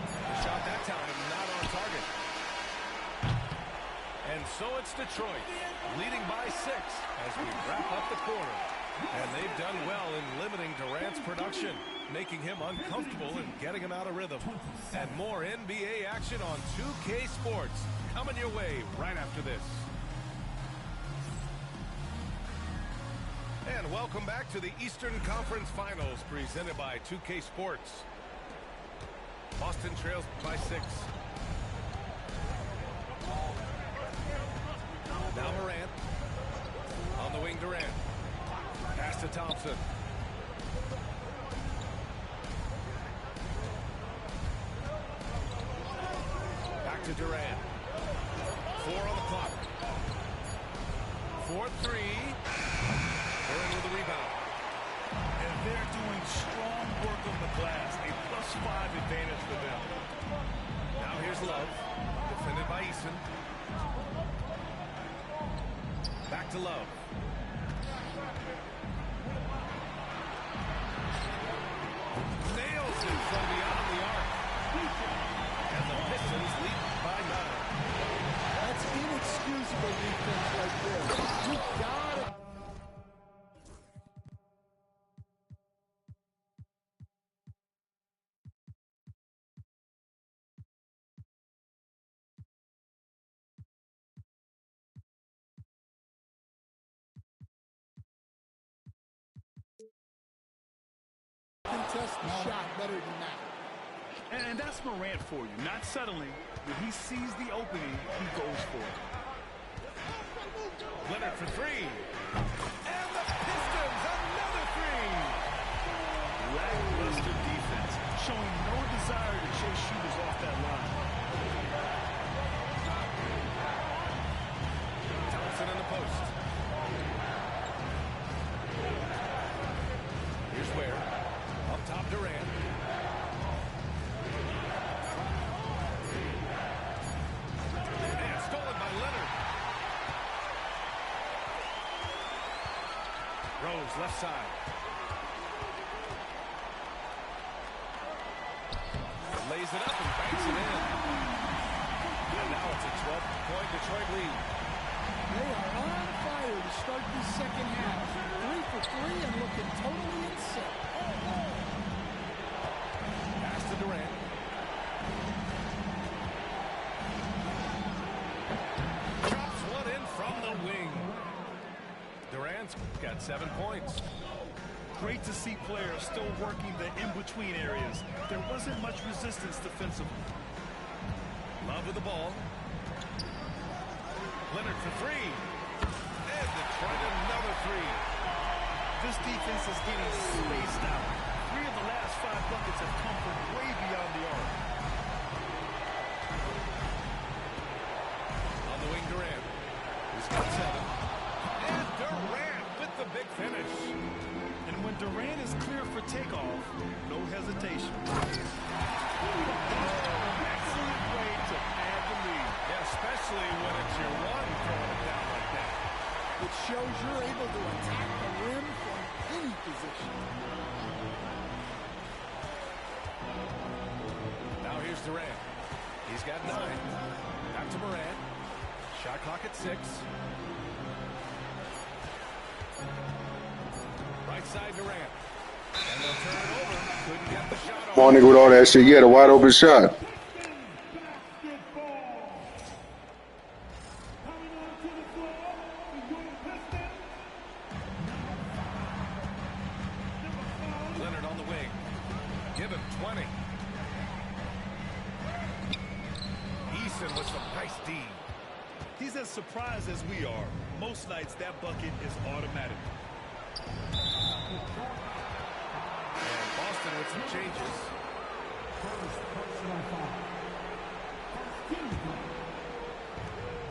The shot that time not on target. And So it's Detroit leading by 6 as we wrap up the quarter. And they've done well in limiting Durant's production, making him uncomfortable and getting him out of rhythm. And more NBA action on 2K Sports coming your way right after this. And welcome back to the Eastern Conference Finals presented by 2K Sports. Boston trails by 6. Now Morant. On the wing, Durant. Pass to Thompson. Back to Durant. 4 on the clock. 4-3. They're in with the rebound. And they're doing strong work on the glass. A +5 advantage for them. Now here's Love. Defended by Eason. Back to Love. Nails it from beyond the arc. And the Pistons lead by 9. That's inexcusable defense right there. You gotta. Contest the shot better than that. And that's Morant for you. Not settling. When he sees the opening, he goes for it. Leonard for 3. And the Pistons, another 3. Lackluster defense, showing no desire to chase shooters off that line. Thompson in the post. Here's Ware. Up top, Durant. And stolen by Leonard. Rose, left side. Lays it up and banks it in. And now it's a 12-point Detroit lead. They are on fire to start this second half. 3 for 3 and looking totally insane. Pass to Durant. Drops one in from the wing. Durant's got 7 points. Great to see players still working the in-between areas. There wasn't much resistance defensively. Love with the ball. Leonard for 3. And Detroit another 3. This defense is getting spaced out. 3 of the last 5 buckets have come from way beyond the arc. On the wing, Durant. He's got 7. And Durant with the big finish. And when Durant is clear for takeoff, no hesitation. Excellent way to add the lead. Yeah, especially when it's your one throwing it down like that. It shows you're able to attack the rim from any position. Now here's Durant. He's got 9. Back to Morant. Shot clock at 6. Right side Durant. And they'll turn it over. Couldn't get the shot off. Come on, nigga, with all that shit. You had a wide open shot. Leonard on the wing. Give him 20. Eason with some nice D. He's as surprised as we are. Most nights that bucket is automatic. And Boston with some changes.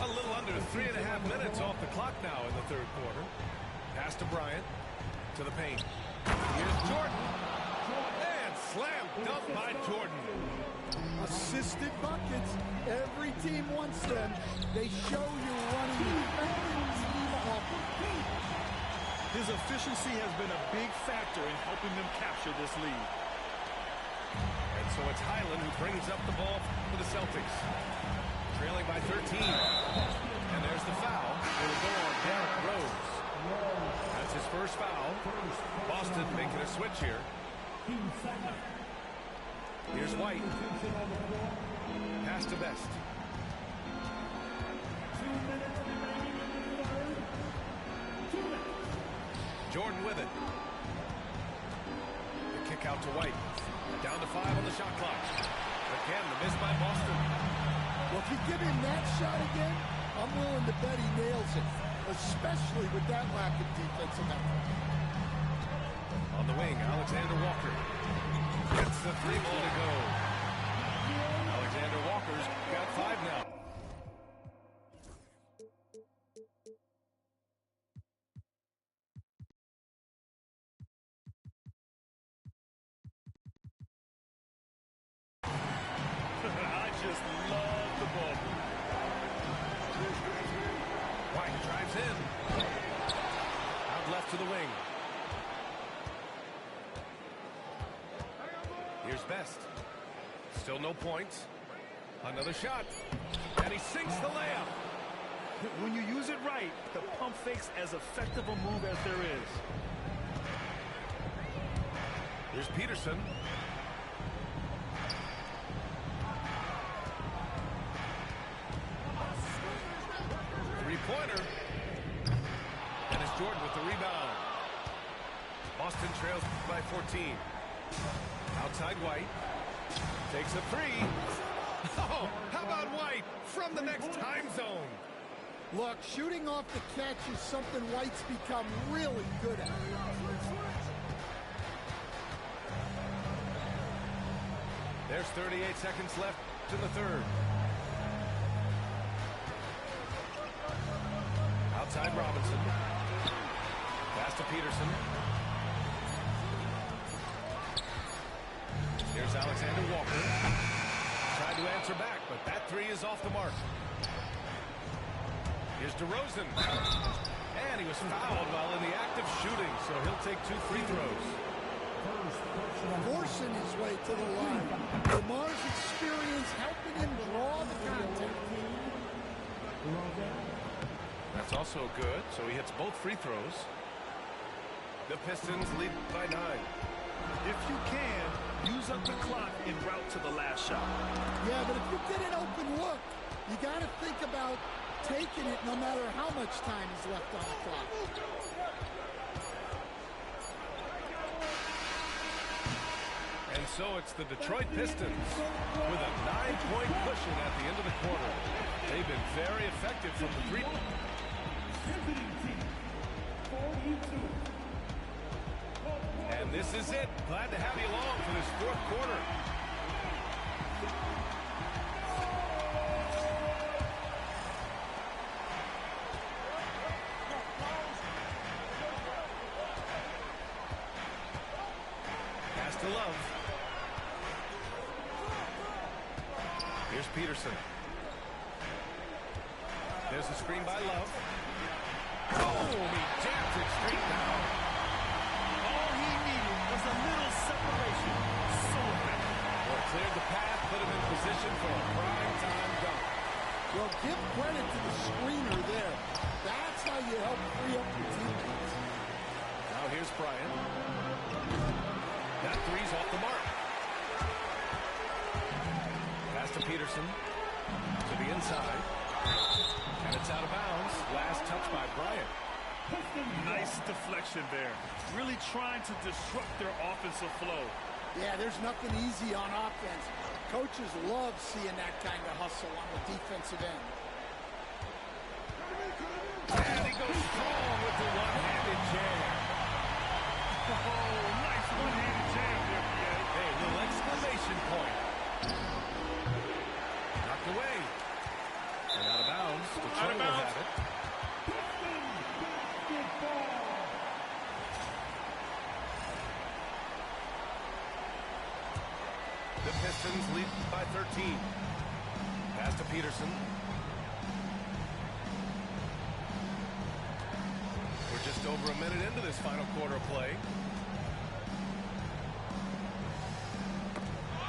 A little under 3.5 minutes off the clock now in the third quarter. Pass to Bryant. To the paint. Here's Jordan. And slam dunk by Jordan. Assisted buckets. Every team wants them. They show you running the team off. His efficiency has been a big factor in helping them capture this lead. And so it's Highland who brings up the ball for the Celtics. Trailing by 13. And there's There's the foul. It'll go on Derrick Rose. That's his first foul. Boston making a switch here. Here's White. Pass to Best. Jordan with it. The kick out to White. Down to 5 on the shot clock. Again, the miss by Boston. Well, if you give him that shot again, I'm willing to bet he nails it, especially with that lack of defensive effort. On the wing, Alexander Walker. Gets the 3-ball to go. Alexander Walker's got 5 now. I just love the ball. White drives in. Out left to the wing. Here's Best. Still no points. Another shot. And he sinks the layup. When you use it right, the pump fake's as effective a move as there is. Here's Peterson. Three-pointer. And it's Jordan with the rebound. Boston trails by 14. Outside White. Takes a 3. Oh, how about White from the next time zone? Look, shooting off the catch is something White's become really good at. There's 38 seconds left to the third. Outside Robinson. Pass to Peterson. Here's Alexander Walker. Tried to answer back, but that 3 is off the mark. Here's DeRozan. And he was fouled while in the act of shooting, so he'll take 2 free throws. Forcing his way to the line. Lamar's experience helping him draw the contact. That's also good, so he hits both free throws. The Pistons lead by 9. If you can, use up the clock en route to the last shot. Yeah, but if you get an open look, you got to think about taking it no matter how much time is left on the clock. And so it's the Detroit Pistons with a 9-point cushion at the end of the quarter. They've been very effective from the 3. And this is it. Glad to have you along for this 4th quarter. Pass to Love. Here's Peterson. There's a screen by Love. Oh, he jams it straight down. All he needed was a little separation. So effective. Well, cleared the path, put him in position for a prime-time dunk. Well, give credit to the screener there. That's how you help free up your teammates. Now here's Bryant. That 3's off the mark. Pass to Peterson. To the inside. And it's out of bounds. Last touch by Bryant. Nice deflection there. Really trying to disrupt their offensive flow. Yeah, there's nothing easy on offense. Coaches love seeing that kind of hustle on the defensive end. And he goes strong with the one-handed jam. Oh, nice one-handed jam there, PA. Hey, a little exclamation point. Knocked away. And out of bounds. Detroit will have it. The Pistons lead by 13. Pass to Peterson. We're just over a minute into this final quarter of play.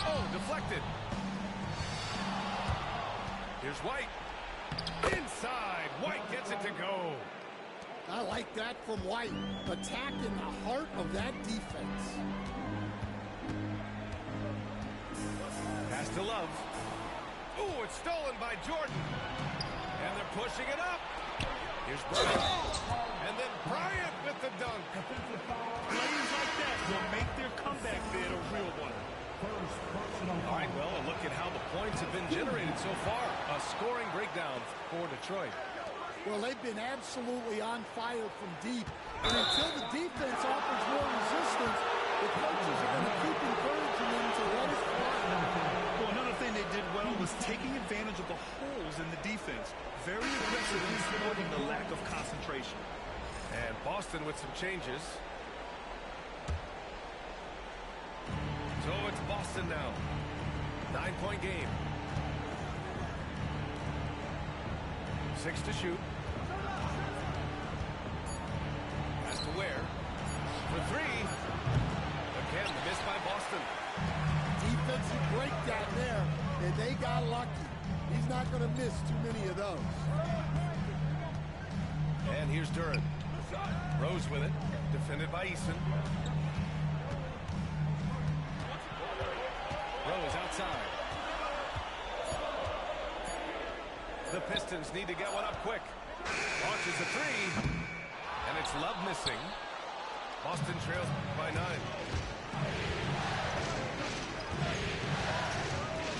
Oh, deflected. Here's White. Inside, White gets it to go. I like that from White. Attacking the heart of that defense. Pass to Love. Ooh, it's stolen by Jordan. And they're pushing it up. Here's Bryant. And then Bryant with the dunk. Plays like that will make their comeback bid a real one. All right, well, a look at how the points have been generated so far. A scoring breakdown for Detroit. Well, they've been absolutely on fire from deep. And until the defense offers more resistance, the coaches are going to keep encouraging them to let it fly. Well, another thing they did well was taking advantage of the holes in the defense. Very aggressively exploiting the lack of concentration. And Boston with some changes. So it's Boston now. 9-point game. 6 to shoot. Pass to Ware. For 3. Again, the miss by Boston. Defensive breakdown there, and they got lucky. He's not going to miss too many of those. And here's Duran. Rose with it. Defended by Eason. Rose outside. The Pistons need to get one up quick. Launches a 3. And it's Love missing. Boston trails by 9.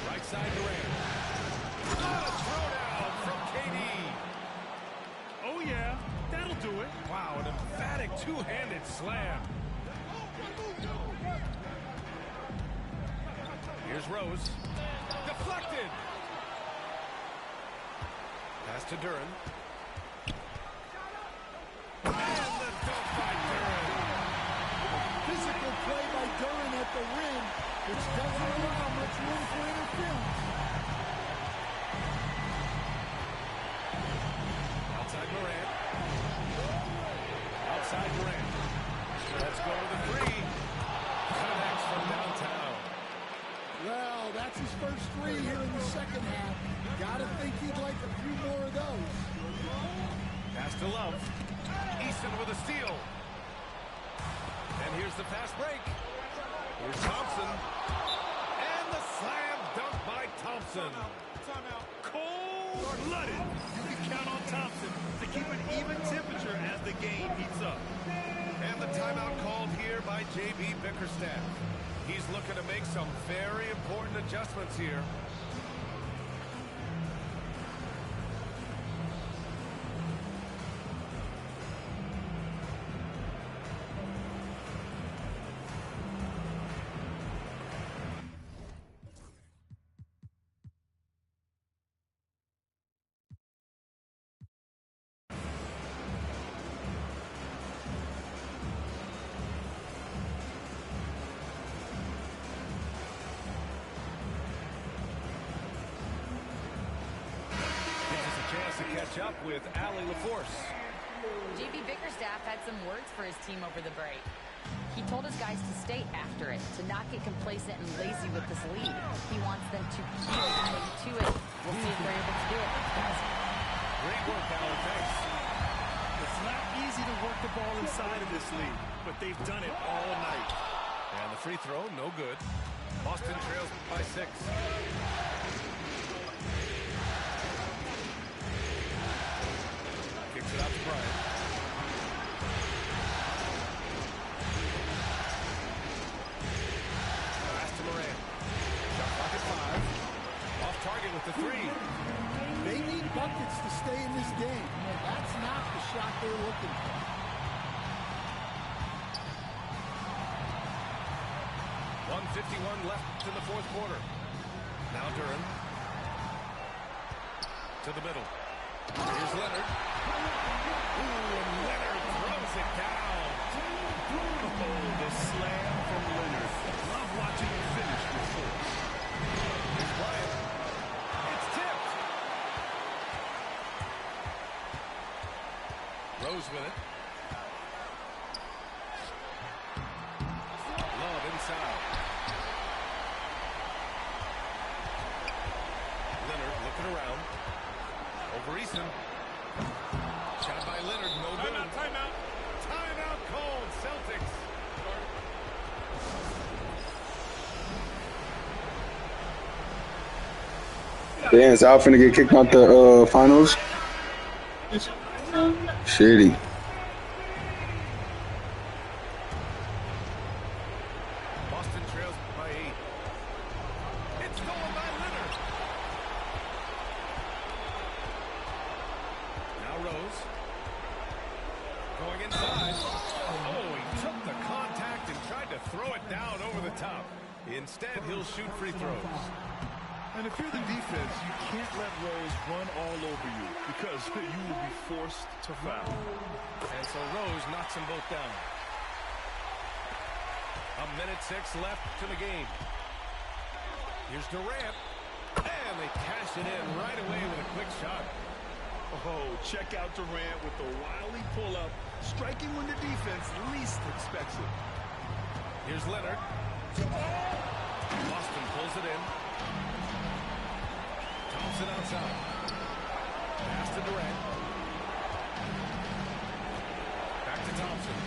Right side Durant. What a throwdown from KD. Oh, yeah. That'll do it. Wow, an emphatic two-handed slam. Here's Rose. Deflected. Pass to Duran. And the dunk by Duran. Physical play by Duran at the rim, which doesn't allow much room for interference. Outside Morant. Outside Durant. Let's go to the 3. Connects from downtown. Well, that's his first 3 here in the second half. Gotta think he'd like a few more of those. Pass to Love. Easton with a steal. And here's the fast break. Here's Thompson. And the slam dunk by Thompson. Timeout. Cold-blooded. You can count on Thompson to keep an even temperature as the game heats up. And the timeout called here by J.B. Bickerstaff. He's looking to make some very important adjustments here. To catch up with Allie LaForce. J.B. Bickerstaff had some words for his team over the break. He told his guys to stay after it, to not get complacent and lazy with this lead. He wants them to keep adding to it. We'll see if they're able to do it, guys. Great work, Allie. Thanks. It's not easy to work the ball inside of this league, but they've done it all night. And the free throw, no good. Boston trails by 6. Kicks it out to Bryant. Pass to Morant. Shot clock at 5. Off target with the 3. They need buckets to stay in this game. That's not the shot they're looking for. .151 left in the fourth quarter. Now Duran. To the middle. Here's Leonard. Ooh, and Leonard throws it down. Oh, the slam from Leonard. Love watching him finish with force. Here's Bryant. It's tipped. Rose with it. Love inside. Leonard looking around. Over Eason. Shot by Leonard, no good. Timeout. Timeout called, Celtics. Damn, is Al finna get kicked out the finals? Shitty. Boston trails by 8. It's stolen by Leonard. Now Rose. Going inside. Oh, he took the contact and tried to throw it down over the top. Instead, he'll shoot free throws. And if you're the defense, you can't let Rose run all over you because you will be forced to foul. And so Rose knocks them both down. 1:06 left to the game. Here's Durant. And they cash it in right away with a quick shot. Oh, check out Durant with the wily pull-up, striking when the defense least expects it. Here's Leonard. Boston pulls it in. Thompson outside. Pass to Durant. Back to Thompson.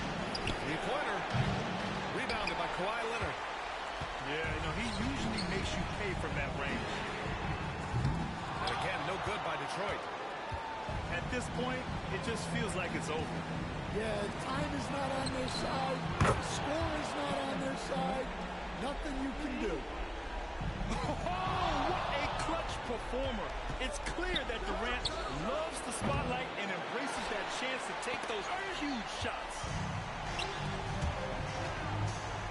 Three-pointer. Rebounded by Kawhi Leonard. Yeah, he usually makes you pay from that range. And again, no good by Detroit. At this point, it just feels like it's over. Yeah, time is not on their side. Score is not on their side. Nothing you can do. Oh, what a clutch performer. It's clear that Durant loves the spotlight and embraces that chance to take those huge shots.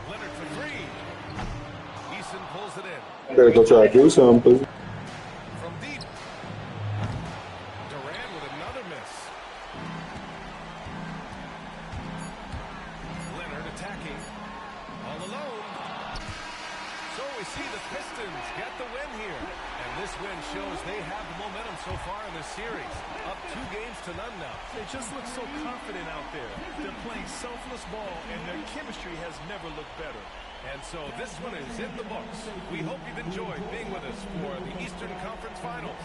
Leonard for three. Eason pulls it in. Better go try to do something. From deep. Durant with another miss. Leonard attacking. All alone. So we see the Pistons get the win here. And this win shows they have the momentum so far in this series. Up 2-0 now. They just look so confident out there. They're playing selfless ball, and their chemistry has never looked better. And so this one is in the books. We hope you've enjoyed being with us for the Eastern Conference Finals.